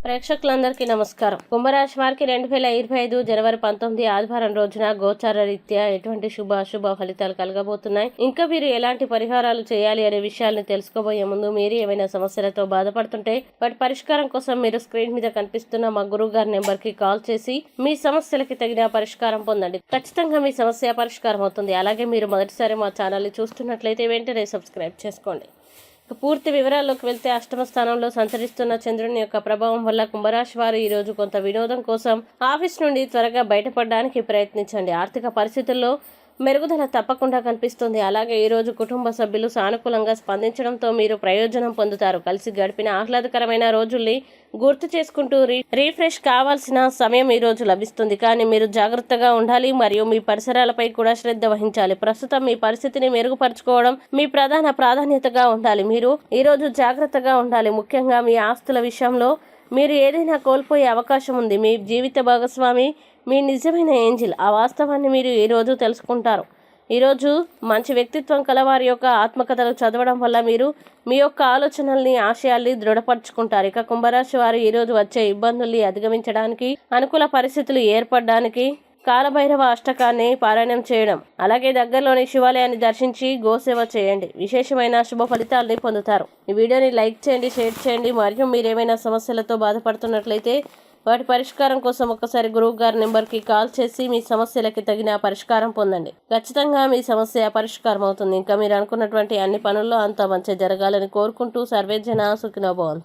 ప్రేక్షకులందరికీ నమస్కారం. కుంభరాశి వారికి 2025 జనవరి 19 ఆదివారం రోజున గోచార రీత్యా ఎటువంటి శుభ అశుభ ఫలితాలు కలగబోతున్నాయి. ఇంకా మీరు ఎలాంటి పరిహారాలు చేయాలి అనే విషయాలను తెలుసుకోబోయే ముందు మీరు ఏమైనా సమస్యలతో బాధపడుతుంటే వాటి పరిష్కారం కోసం మీరు స్క్రీన్ మీద కనిపిస్తున్న మా గురువు గారి నెంబర్ కి కాల్ చేసి మీ సమస్యలకి తగిన పరిష్కారం పొందండి. ఖచ్చితంగా మీ సమస్య పరిష్కారం అవుతుంది. అలాగే మీరు మొదటిసారి మా ఛానల్ ని చూస్తున్నట్లయితే వెంటనే సబ్స్క్రైబ్ చేసుకోండి. పూర్తి వివరాల్లోకి వెళ్తే అష్టమ స్థానంలో సంచరిస్తున్న చంద్రుని యొక్క ప్రభావం వల్ల కుంభరాశి వారు ఈ రోజు కొంత వినోదం కోసం ఆఫీస్ నుండి త్వరగా బయటపడడానికి ప్రయత్నించండి. ఆర్థిక పరిస్థితుల్లో మెరుగుదల తప్పకుండా కనిపిస్తుంది. అలాగే ఈ రోజు కుటుంబ సభ్యులు సానుకూలంగా స్పందించడంతో మీరు ప్రయోజనం పొందుతారు. కలిసి గడిపిన ఆహ్లాదకరమైన రోజుల్ని గుర్తు చేసుకుంటూ రీఫ్రెష్ కావాల్సిన సమయం ఈ రోజు లభిస్తుంది. కానీ మీరు జాగ్రత్తగా ఉండాలి మరియు మీ పరిసరాలపై కూడా శ్రద్ధ వహించాలి. ప్రస్తుతం మీ పరిస్థితిని మెరుగుపరచుకోవడం మీ ప్రధాన ప్రాధాన్యతగా ఉండాలి. మీరు ఈ రోజు జాగ్రత్తగా ఉండాలి. ముఖ్యంగా మీ ఆస్తుల విషయంలో మీరు ఏదైనా కోల్పోయే అవకాశం ఉంది. మీ జీవిత భాగస్వామి మీ నిజమైన ఏంజిల్. ఆ వాస్తవాన్ని మీరు ఈరోజు తెలుసుకుంటారు. ఈరోజు మంచి వ్యక్తిత్వం కలవారి యొక్క ఆత్మకథలు చదవడం వల్ల మీరు మీ యొక్క ఆలోచనల్ని ఆశయాల్ని దృఢపరచుకుంటారు. ఇక కుంభరాశి వారు ఈరోజు వచ్చే ఇబ్బందుల్ని అధిగమించడానికి అనుకూల పరిస్థితులు ఏర్పడడానికి కాలభైరవ అష్టకాన్ని పారాయణం చేయడం, అలాగే దగ్గరలోని శివాలయాన్ని దర్శించి గోసేవ చేయండి. విశేషమైన శుభ ఫలితాలని పొందుతారు. ఈ వీడియోని లైక్ చేయండి, షేర్ చేయండి. మరియు మీరు ఏమైనా సమస్యలతో బాధపడుతున్నట్లయితే వాటి పరిష్కారం కోసం ఒకసారి గురువు గారి నెంబర్కి కాల్ చేసి మీ సమస్యలకి తగిన పరిష్కారం పొందండి. ఖచ్చితంగా మీ సమస్య పరిష్కారం అవుతుంది. ఇంకా మీరు అనుకున్నటువంటి అన్ని పనుల్లో అంతా మంచి జరగాలని కోరుకుంటూ సర్వేజన సుఖినో భవంతు.